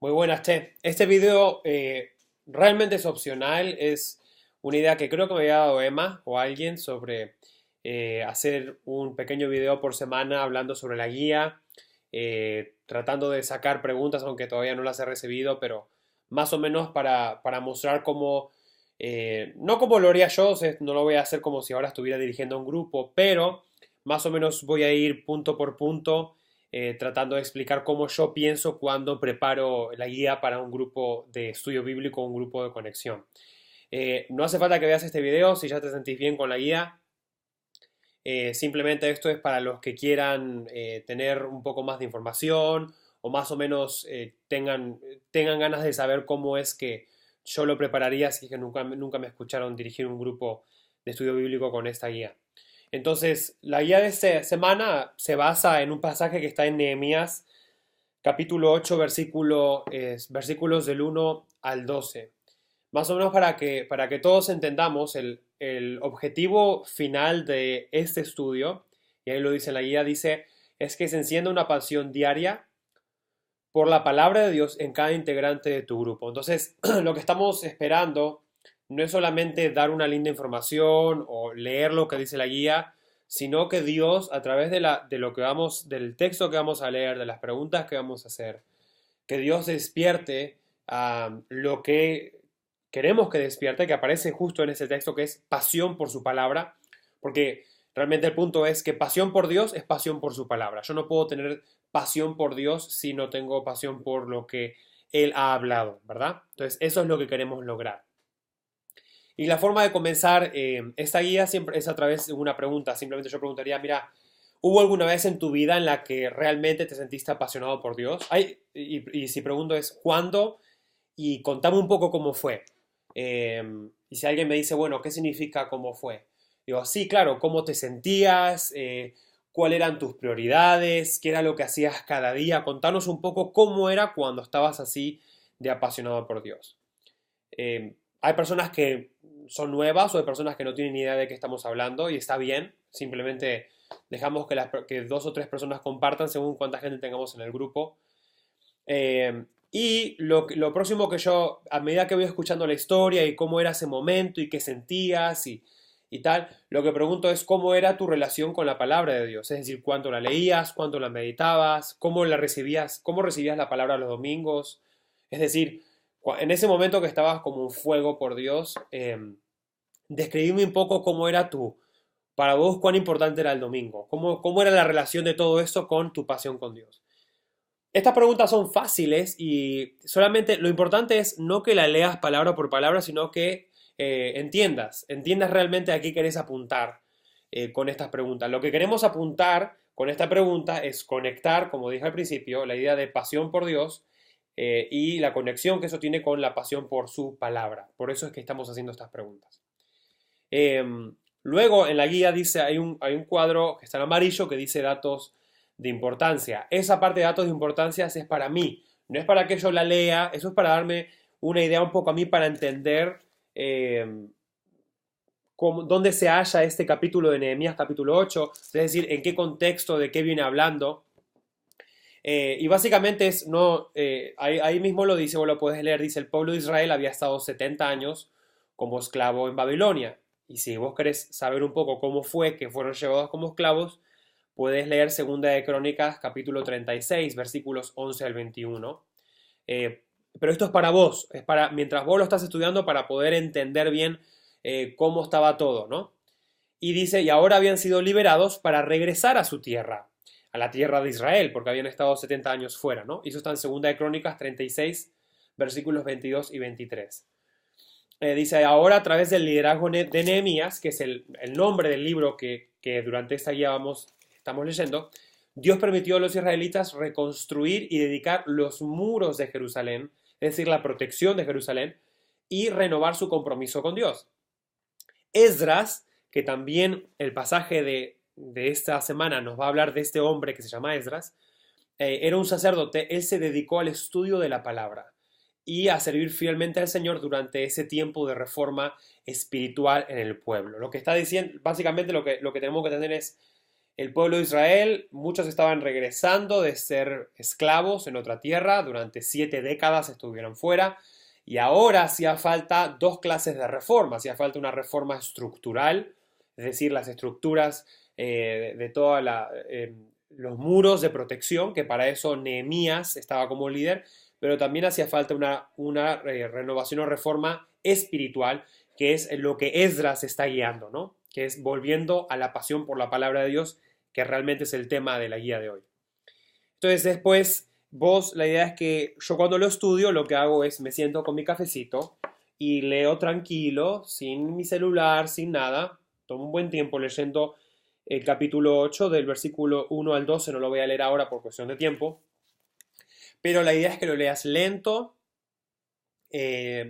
Muy buenas, Che. Este video realmente es opcional. Es una idea que creo que me había dado Emma o alguien sobre hacer un pequeño video por semana hablando sobre la guía, tratando de sacar preguntas, aunque todavía no las he recibido, pero más o menos para mostrar cómo, no como lo haría yo, o sea, no lo voy a hacer como si ahora estuviera dirigiendo un grupo, pero más o menos voy a ir punto por punto tratando de explicar cómo yo pienso cuando preparo la guía para un grupo de estudio bíblico o un grupo de conexión. No hace falta que veas este video si ya te sentís bien con la guía. Simplemente esto es para los que quieran tener un poco más de información o más o menos tengan ganas de saber cómo es que yo lo prepararía si es que nunca me escucharon dirigir un grupo de estudio bíblico con esta guía. Entonces, la guía de esta semana se basa en un pasaje que está en Nehemías, capítulo 8, versículos del 1 al 12. Más o menos para que todos entendamos el objetivo final de este estudio, y ahí lo dice la guía, dice, es que se encienda una pasión diaria por la palabra de Dios en cada integrante de tu grupo. Entonces, lo que estamos esperando no es solamente dar una linda información o leer lo que dice la guía, sino que Dios, a través de lo que del texto que vamos a leer, de las preguntas que vamos a hacer, que Dios despierte lo que queremos que despierte, que aparece justo en ese texto, que es pasión por su palabra, porque realmente el punto es que pasión por Dios es pasión por su palabra. Yo no puedo tener pasión por Dios si no tengo pasión por lo que Él ha hablado, ¿verdad? Entonces, eso es lo que queremos lograr. Y la forma de comenzar esta guía siempre es a través de una pregunta. Simplemente yo preguntaría, mira, ¿hubo alguna vez en tu vida en la que realmente te sentiste apasionado por Dios? Y si pregunto es, ¿cuándo? Y contame un poco cómo fue. Y si alguien me dice, bueno, ¿qué significa cómo fue? Digo, sí, claro, ¿cómo te sentías? ¿Cuáles eran tus prioridades? ¿Qué era lo que hacías cada día? Contanos un poco cómo era cuando estabas así de apasionado por Dios. Hay personas que son nuevas o hay personas que no tienen ni idea de qué estamos hablando y está bien. Simplemente dejamos que dos o tres personas compartan según cuánta gente tengamos en el grupo. Y lo próximo que yo, a medida que voy escuchando la historia y cómo era ese momento y qué sentías y tal, lo que pregunto es cómo era tu relación con la palabra de Dios. Es decir, cuánto la leías, cuánto la meditabas, cómo recibías la palabra los domingos. Es decir, en ese momento que estabas como un fuego por Dios, describime un poco cómo era para vos, cuán importante era el domingo, cómo era la relación de todo esto con tu pasión con Dios. Estas preguntas son fáciles y solamente lo importante es no que la leas palabra por palabra, sino que entiendas realmente a qué querés apuntar con estas preguntas. Lo que queremos apuntar con esta pregunta es conectar, como dije al principio, la idea de pasión por Dios y la conexión que eso tiene con la pasión por su palabra. Por eso es que estamos haciendo estas preguntas. Eh, Luego en la guía dice, hay un cuadro que está en amarillo que dice datos de importancia. Esa parte de datos de importancia es para mí, no es para que yo la lea, eso es para darme una idea un poco a mí para entender dónde se halla este capítulo de Nehemías capítulo 8, es decir, en qué contexto, de qué viene hablando. Y básicamente es, no, ahí mismo lo dice, vos lo puedes leer, dice, el pueblo de Israel había estado 70 años como esclavo en Babilonia. Y si vos querés saber un poco cómo fue que fueron llevados como esclavos, puedes leer Segunda de Crónicas, capítulo 36, versículos 11 al 21. Pero esto es para vos, es para, mientras vos lo estás estudiando, para poder entender bien cómo estaba todo, ¿no? Y dice, y ahora habían sido liberados para regresar a su tierra, a la tierra de Israel, porque habían estado 70 años fuera, ¿no? Y eso está en Segunda de Crónicas 36, versículos 22 y 23. Dice, ahora a través del liderazgo de Nehemías, que es el nombre del libro que durante esta guía estamos leyendo, Dios permitió a los israelitas reconstruir y dedicar los muros de Jerusalén, es decir, la protección de Jerusalén, y renovar su compromiso con Dios. Esdras, que también el pasaje de esta semana nos va a hablar de este hombre que se llama Esdras, era un sacerdote, él se dedicó al estudio de la palabra y a servir fielmente al Señor durante ese tiempo de reforma espiritual en el pueblo. Lo que está diciendo, básicamente lo que tenemos que tener es, El pueblo de Israel, muchos estaban regresando de ser esclavos en otra tierra, durante 7 décadas estuvieron fuera, y ahora hacía falta dos clases de reforma. Hacía falta una reforma estructural, es decir, las estructuras de todos los muros de protección, que para eso Nehemías estaba como líder, pero también hacía falta una renovación o reforma espiritual, que es lo que Esdras está guiando, ¿no? Que es volviendo a la pasión por la palabra de Dios, que realmente es el tema de la guía de hoy. Entonces después, la idea es que yo cuando lo estudio, lo que hago es me siento con mi cafecito y leo tranquilo, sin mi celular, sin nada. Tomo un buen tiempo leyendo el capítulo 8 del versículo 1 al 12, no lo voy a leer ahora por cuestión de tiempo, pero la idea es que lo leas lento,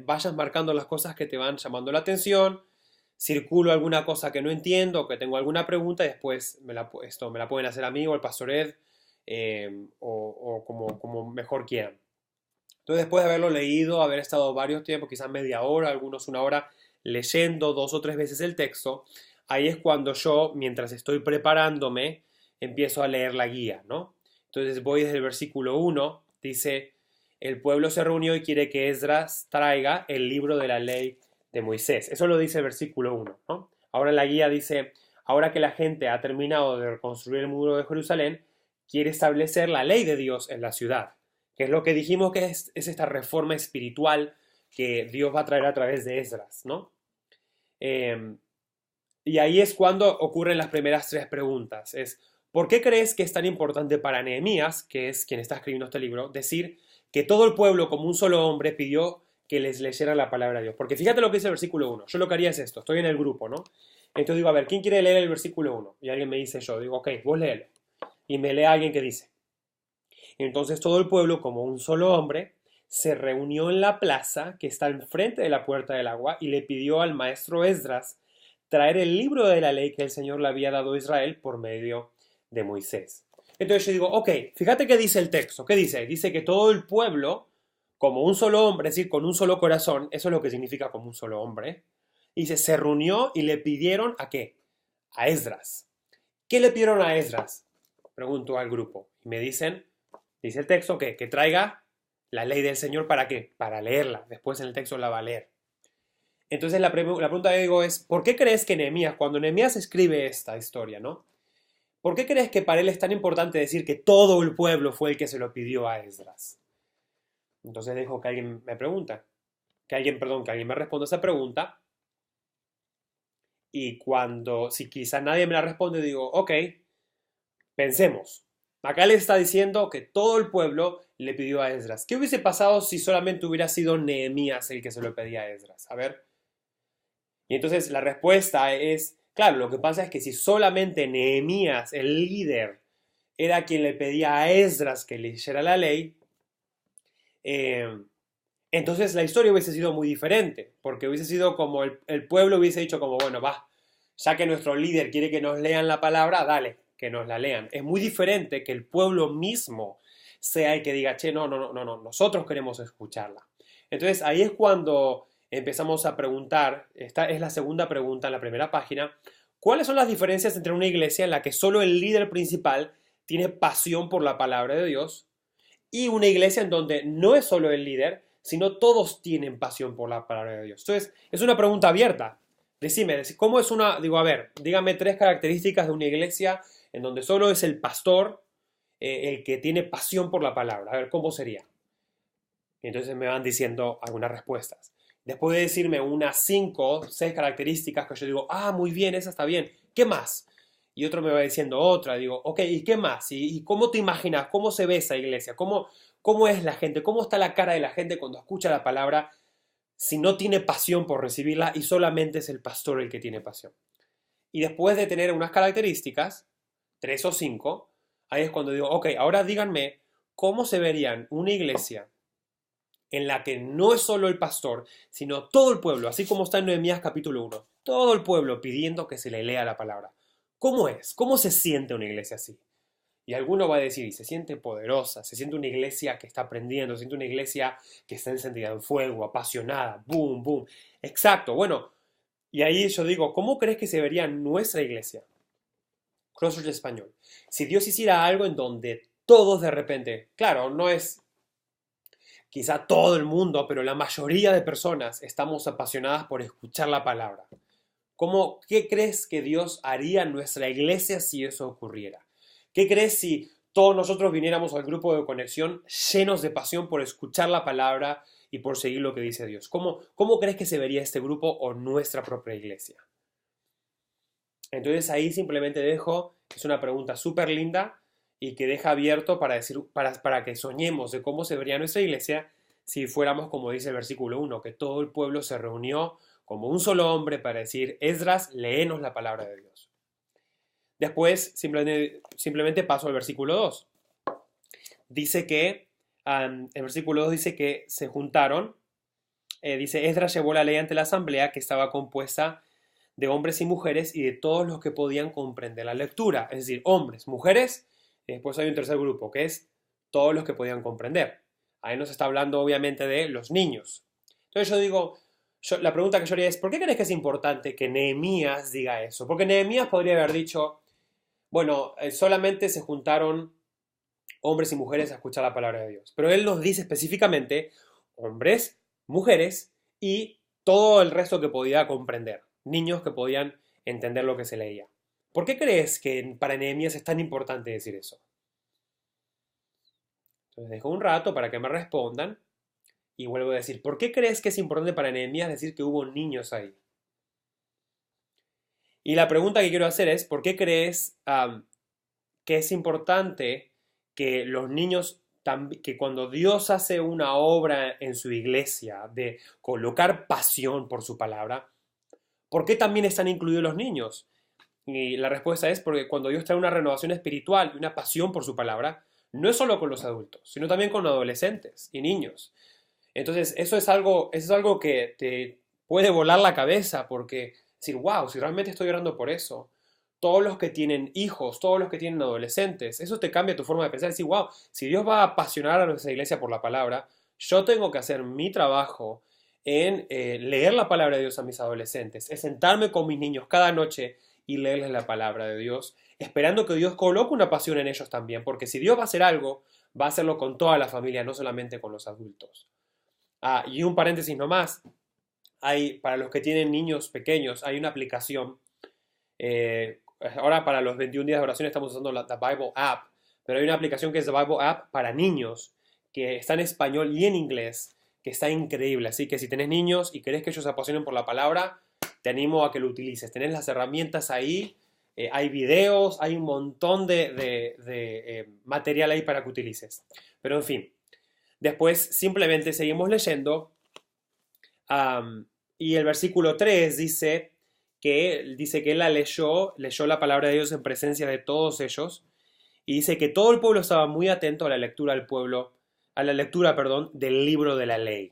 vayas marcando las cosas que te van llamando la atención, circulo alguna cosa que no entiendo o que tengo alguna pregunta y después esto me la pueden hacer a mí o al pastor Ed, o como mejor quieran. Entonces, después de haberlo leído, haber estado varios tiempos, quizás media hora, algunos una hora, leyendo 2 o 3 veces el texto, ahí es cuando yo, mientras estoy preparándome, empiezo a leer la guía, ¿no? Entonces voy desde el versículo 1, dice, el pueblo se reunió y quiere que Esdras traiga el libro de la ley de Moisés. Eso lo dice el versículo 1, ¿no? Ahora la guía dice, ahora que la gente ha terminado de reconstruir el muro de Jerusalén, quiere establecer la ley de Dios en la ciudad, que es lo que dijimos que es esta reforma espiritual que Dios va a traer a través de Esdras, ¿no? Eh, y ahí es cuando ocurren las primeras 3 preguntas. Es, ¿por qué crees que es tan importante para Nehemías, que es quien está escribiendo este libro, decir que todo el pueblo como un solo hombre pidió que les leyeran la palabra de Dios? Porque fíjate lo que dice el versículo 1. Yo lo que haría es esto, estoy en el grupo, ¿no? Entonces digo, a ver, ¿quién quiere leer el versículo 1? Y alguien me dice yo, digo, ok, vos léelo. Y me lee alguien que dice, entonces todo el pueblo, como un solo hombre, se reunió en la plaza que está enfrente de la puerta del agua y le pidió al maestro Esdras traer el libro de la ley que el Señor le había dado a Israel por medio de Moisés. Entonces yo digo, ok, fíjate qué dice el texto. ¿Qué dice? Dice que todo el pueblo, como un solo hombre, es decir, con un solo corazón, eso es lo que significa como un solo hombre, dice, se reunió y le pidieron ¿a qué? A Esdras. ¿Qué le pidieron a Esdras? Pregunto al grupo. Y me dicen, dice el texto que traiga la ley del Señor ¿para qué? Para leerla. Después en el texto la va a leer. Entonces la pregunta que digo es, ¿por qué crees que Nehemías, cuando Nehemías escribe esta historia, ¿no? ¿Por qué crees que para él es tan importante decir que todo el pueblo fue el que se lo pidió a Esdras? Entonces dejo que alguien me pregunta, que alguien me responda esa pregunta. Y si quizás nadie me la responde, digo, ok, pensemos. Acá le está diciendo que todo el pueblo le pidió a Esdras. ¿Qué hubiese pasado si solamente hubiera sido Nehemías el que se lo pedía a Esdras? A ver. Y entonces la respuesta es, claro, lo que pasa es que si solamente Nehemías, el líder, era quien le pedía a Esdras que leyera la ley, eh, entonces la historia hubiese sido muy diferente, porque hubiese sido como el pueblo hubiese dicho como, bueno, va, ya que nuestro líder quiere que nos lean la palabra, dale, que nos la lean. Es muy diferente que el pueblo mismo sea el que diga, che, no, no, no, no, no, nosotros queremos escucharla. Entonces ahí es cuando empezamos a preguntar, esta es la segunda pregunta en la primera página, ¿cuáles son las diferencias entre una iglesia en la que solo el líder principal tiene pasión por la palabra de Dios y una iglesia en donde no es solo el líder, sino todos tienen pasión por la palabra de Dios? Entonces, es una pregunta abierta. Decime, ¿cómo es una, digo, a ver, dígame 3 características de una iglesia en donde solo es el pastor el que tiene pasión por la palabra? A ver, ¿cómo sería? Y entonces me van diciendo algunas respuestas. Después de decirme unas 5 o 6 características que yo digo, ah, muy bien, esa está bien, ¿qué más? Y otro me va diciendo otra, digo, ok, ¿y qué más? ¿Y cómo te imaginas? ¿Cómo se ve esa iglesia? ¿Cómo es la gente? ¿Cómo está la cara de la gente cuando escucha la palabra si no tiene pasión por recibirla y solamente es el pastor el que tiene pasión? Y después de tener unas características, 3 o 5, ahí es cuando digo, ok, ahora díganme cómo se verían una iglesia en la que no es solo el pastor, sino todo el pueblo, así como está en Nehemías capítulo 1, todo el pueblo pidiendo que se le lea la palabra. ¿Cómo es? ¿Cómo se siente una iglesia así? Y alguno va a decir, se siente poderosa, se siente una iglesia que está aprendiendo, se siente una iglesia que está encendida en fuego, apasionada, boom, boom. Exacto, bueno, y ahí yo digo, ¿cómo crees que se vería nuestra iglesia? Crossroads español. Si Dios hiciera algo en donde todos de repente, claro, no es quizá todo el mundo, pero la mayoría de personas estamos apasionadas por escuchar la palabra. ¿Qué crees que Dios haría en nuestra iglesia si eso ocurriera? ¿Qué crees si todos nosotros viniéramos al grupo de conexión llenos de pasión por escuchar la palabra y por seguir lo que dice Dios? ¿Cómo crees que se vería este grupo o nuestra propia iglesia? Entonces ahí simplemente dejo, es una pregunta súper linda y que deja abierto para que soñemos de cómo se vería nuestra iglesia si fuéramos, como dice el versículo 1, que todo el pueblo se reunió como un solo hombre para decir: Esdras, léenos la palabra de Dios. Después simplemente paso al versículo 2. Dice que, el versículo 2 dice que se juntaron, dice: Esdras llevó la ley ante la asamblea, que estaba compuesta de hombres y mujeres y de todos los que podían comprender la lectura, es decir, hombres, mujeres, y después hay un tercer grupo que es todos los que podían comprender. Ahí nos está hablando obviamente de los niños. Entonces yo digo, la pregunta que yo haría es: ¿por qué crees que es importante que Nehemías diga eso? Porque Nehemías podría haber dicho: bueno, solamente se juntaron hombres y mujeres a escuchar la palabra de Dios. Pero él nos dice específicamente hombres, mujeres y todo el resto que podía comprender, niños que podían entender lo que se leía. ¿Por qué crees que para Nehemías es tan importante decir eso? Entonces dejo un rato para que me respondan y vuelvo a decir: ¿por qué crees que es importante para Nehemías decir que hubo niños ahí? Y la pregunta que quiero hacer es: ¿por qué crees que es importante que los niños, que cuando Dios hace una obra en su iglesia de colocar pasión por su palabra, ¿por qué también están incluidos los niños? Y la respuesta es porque cuando Dios trae una renovación espiritual y una pasión por su palabra, no es solo con los adultos, sino también con adolescentes y niños. Entonces, eso es algo que te puede volar la cabeza, porque decir: wow, si realmente estoy orando por eso, todos los que tienen hijos, todos los que tienen adolescentes, eso te cambia tu forma de pensar. Decir: wow, si Dios va a apasionar a nuestra iglesia por la palabra, yo tengo que hacer mi trabajo en leer la palabra de Dios a mis adolescentes, es sentarme con mis niños cada noche y leerles la palabra de Dios, esperando que Dios coloque una pasión en ellos también, porque si Dios va a hacer algo, va a hacerlo con toda la familia, no solamente con los adultos. Y un paréntesis nomás, para los que tienen niños pequeños, hay una aplicación. Ahora para los 21 días de oración estamos usando la Bible App, pero hay una aplicación que es la Bible App para niños, que está en español y en inglés, que está increíble. Así que si tenés niños y querés que ellos se apasionen por la palabra, te animo a que lo utilices. Tenés las herramientas ahí, hay videos, hay un montón de material ahí para que utilices. Pero en fin, después simplemente seguimos leyendo, y el versículo 3 dice que él leyó la palabra de Dios en presencia de todos ellos, y dice que todo el pueblo estaba muy atento a la lectura del libro de la ley.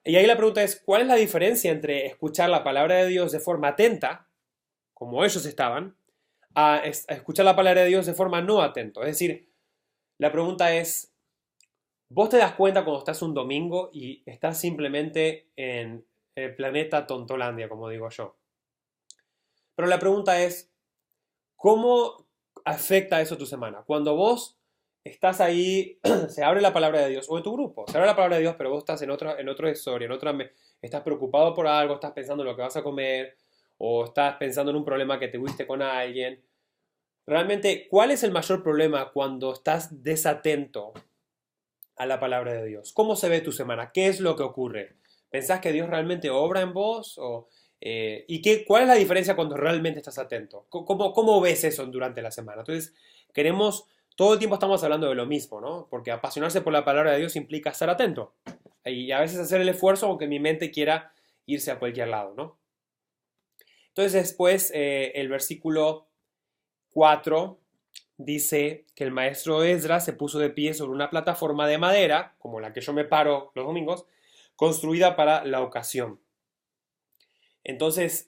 Y ahí la pregunta es: ¿cuál es la diferencia entre escuchar la palabra de Dios de forma atenta, como ellos estaban, a escuchar la palabra de Dios de forma no atento? Es decir, la pregunta es: ¿vos te das cuenta cuando estás un domingo y estás simplemente en el planeta Tontolandia, como digo yo? Pero la pregunta es: ¿cómo afecta eso tu semana? Cuando vos estás ahí, se abre la palabra de Dios, o en tu grupo, se abre la palabra de Dios, pero vos estás en otra historia, estás preocupado por algo, estás pensando en lo que vas a comer, o estás pensando en un problema que tuviste con alguien. Realmente, ¿cuál es el mayor problema cuando estás desatento a la palabra de Dios? ¿Cómo se ve tu semana? ¿Qué es lo que ocurre? ¿Pensás que Dios realmente obra en vos? ¿Cuál es la diferencia cuando realmente estás atento? ¿Cómo ves eso durante la semana? Entonces, todo el tiempo estamos hablando de lo mismo, ¿no? Porque apasionarse por la palabra de Dios implica estar atento. Y a veces hacer el esfuerzo aunque mi mente quiera irse a cualquier lado, ¿no? Entonces después, el versículo 4 dice que el maestro Esdras se puso de pie sobre una plataforma de madera, como la que yo me paro los domingos, construida para la ocasión. Entonces,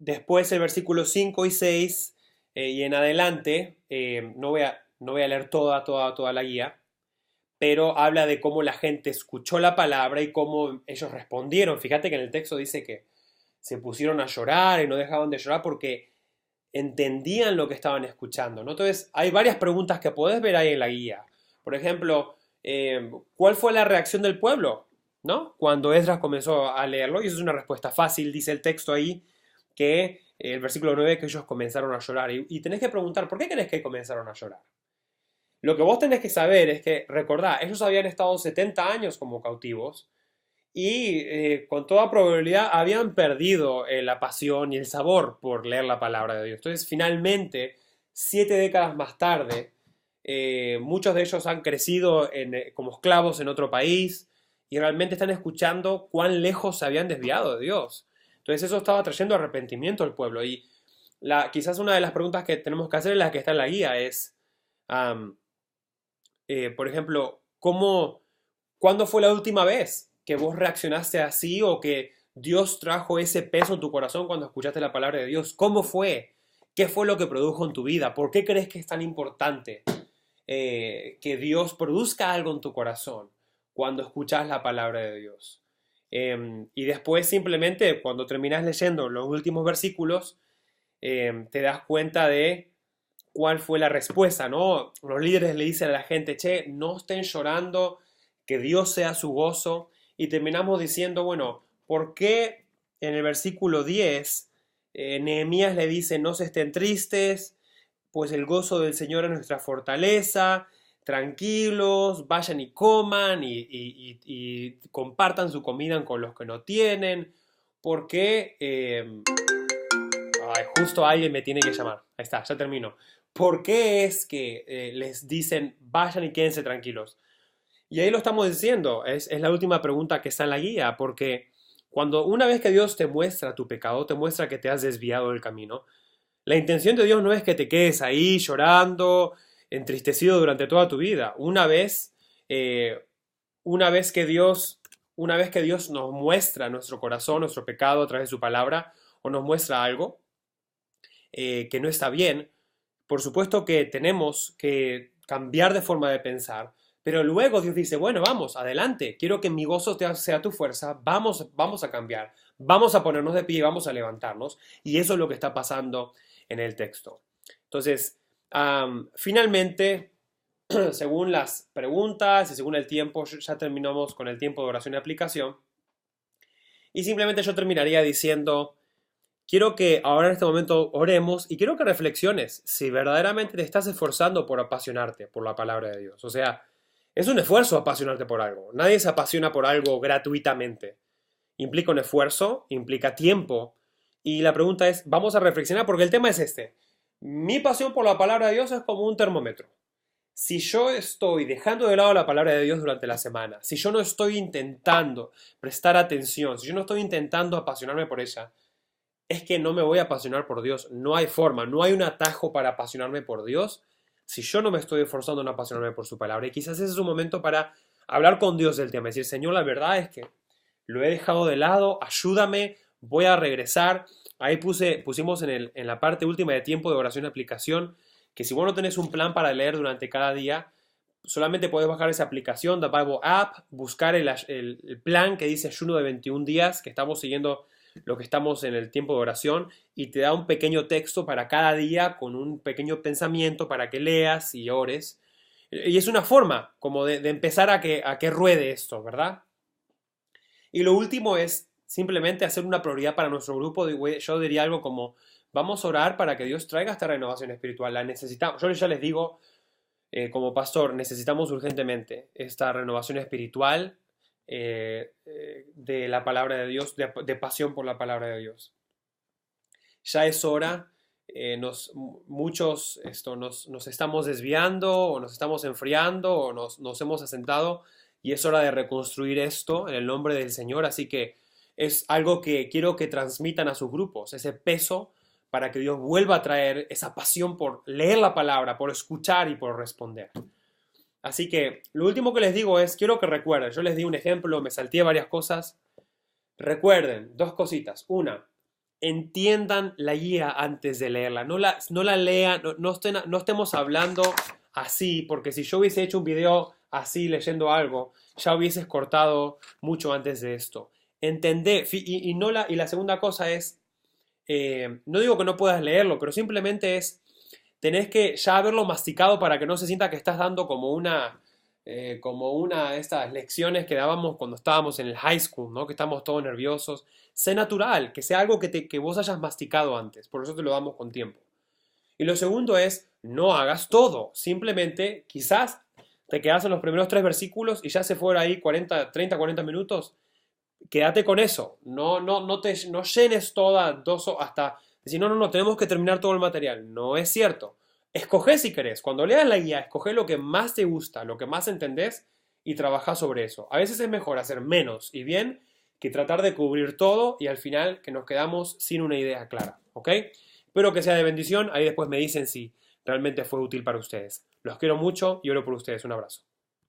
después el versículo 5 y 6 y en adelante, no voy a leer toda la guía, pero habla de cómo la gente escuchó la palabra y cómo ellos respondieron. Fíjate que en el texto dice que se pusieron a llorar y no dejaban de llorar porque entendían lo que estaban escuchando, ¿no? Entonces, hay varias preguntas que puedes ver ahí en la guía. Por ejemplo, ¿cuál fue la reacción del pueblo? ¿No? Cuando Esdras comenzó a leerlo, y eso es una respuesta fácil, dice el texto ahí, que el versículo 9 que ellos comenzaron a llorar. Y tenés que preguntar, ¿por qué crees que comenzaron a llorar? Lo que vos tenés que saber es que, recordá, ellos habían estado 70 años como cautivos y con toda probabilidad habían perdido la pasión y el sabor por leer la palabra de Dios. Entonces, finalmente, 7 décadas más tarde, muchos de ellos han crecido como esclavos en otro país y realmente están escuchando cuán lejos se habían desviado de Dios. Entonces, eso estaba trayendo arrepentimiento al pueblo. Y quizás una de las preguntas que tenemos que hacer, es la que está en la guía, es, por ejemplo, ¿cuándo fue la última vez que vos reaccionaste así o que Dios trajo ese peso en tu corazón cuando escuchaste la palabra de Dios? ¿Cómo fue? ¿Qué fue lo que produjo en tu vida? ¿Por qué crees que es tan importante que Dios produzca algo en tu corazón cuando escuchas la palabra de Dios? Y después simplemente cuando terminas leyendo los últimos versículos, te das cuenta de cuál fue la respuesta, ¿no? Los líderes le dicen a la gente, che, no estén llorando, que Dios sea su gozo. Y terminamos diciendo, bueno, ¿por qué en el versículo 10 Nehemías le dice, no se estén tristes, pues el gozo del Señor es nuestra fortaleza, tranquilos, vayan y coman y compartan su comida con los que no tienen? Porque ay, justo alguien me tiene que llamar. Ahí está, ya termino. ¿Por qué es que les dicen vayan y quédense tranquilos? Y ahí lo estamos diciendo, es la última pregunta que está en la guía, porque cuando una vez que Dios te muestra tu pecado, te muestra que te has desviado del camino, la intención de Dios no es que te quedes ahí llorando, entristecido durante toda tu vida. Eh, una vez que Dios, una vez que Dios nos muestra nuestro corazón, nuestro pecado a través de su palabra, o nos muestra algo, que no está bien, por supuesto que tenemos que cambiar de forma de pensar, pero luego Dios dice, bueno, vamos, adelante, quiero que mi gozo sea tu fuerza, vamos a cambiar, vamos a ponernos de pie y vamos a levantarnos, y eso es lo que está pasando en el texto. Entonces, finalmente, según las preguntas y según el tiempo, ya terminamos con el tiempo de oración y aplicación, y simplemente yo terminaría diciendo, quiero que ahora en este momento oremos y quiero que reflexiones si verdaderamente te estás esforzando por apasionarte por la palabra de Dios. O sea, es un esfuerzo apasionarte por algo. Nadie se apasiona por algo gratuitamente. Implica un esfuerzo, implica tiempo. Y la pregunta es, vamos a reflexionar porque el tema es este. Mi pasión por la palabra de Dios es como un termómetro. Si yo estoy dejando de lado la palabra de Dios durante la semana, si yo no estoy intentando prestar atención, si yo no estoy intentando apasionarme por ella, es que no me voy a apasionar por Dios. No hay forma, no hay un atajo para apasionarme por Dios si yo no me estoy esforzando en apasionarme por su palabra. Y quizás ese es un momento para hablar con Dios del tema. Decir, Señor, la verdad es que lo he dejado de lado, ayúdame, voy a regresar. Ahí pusimos en la parte última de tiempo de oración y aplicación, que si vos no tenés un plan para leer durante cada día, solamente podés bajar esa aplicación, The Bible App, buscar el plan que dice ayuno de 21 días, que estamos siguiendo lo que estamos en el tiempo de oración, y te da un pequeño texto para cada día con un pequeño pensamiento para que leas y ores. Y es una forma como de empezar a que ruede esto, ¿verdad? Y lo último es simplemente hacer una prioridad para nuestro grupo. Yo diría algo como, vamos a orar para que Dios traiga esta renovación espiritual. La necesitamos. Yo ya les digo, como pastor, necesitamos urgentemente esta renovación espiritual de la palabra de Dios, de pasión por la palabra de Dios. Ya es hora, muchos nos estamos desviando o nos estamos enfriando o nos hemos asentado y es hora de reconstruir esto en el nombre del Señor, así que es algo que quiero que transmitan a sus grupos, ese peso para que Dios vuelva a traer esa pasión por leer la palabra, por escuchar y por responder. Así que lo último que les digo es, quiero que recuerden, yo les di un ejemplo, me salté varias cosas. Recuerden, dos cositas. Una, entiendan la guía antes de leerla. No la lean, no estemos hablando así, porque si yo hubiese hecho un video así leyendo algo, ya hubieses cortado mucho antes de esto. Entender, y la segunda cosa es, no digo que no puedas leerlo, pero simplemente tenés que ya haberlo masticado para que no se sienta que estás dando como una de estas lecciones que dábamos cuando estábamos en el high school, ¿no? Que estamos todos nerviosos. Sé natural, que sea algo que vos hayas masticado antes, por eso te lo damos con tiempo. Y lo segundo es, no hagas todo, simplemente quizás te quedas en los primeros 3 versículos y ya se fueron ahí 30, 40 minutos. Quédate con eso, no llenes toda hasta decir, no, no, no, tenemos que terminar todo el material. No es cierto. Escoge si querés. Cuando leas la guía, escoge lo que más te gusta, lo que más entendés y trabaja sobre eso. A veces es mejor hacer menos y bien que tratar de cubrir todo y al final que nos quedamos sin una idea clara. ¿Ok? Espero que sea de bendición. Ahí después me dicen si realmente fue útil para ustedes. Los quiero mucho y oro por ustedes. Un abrazo.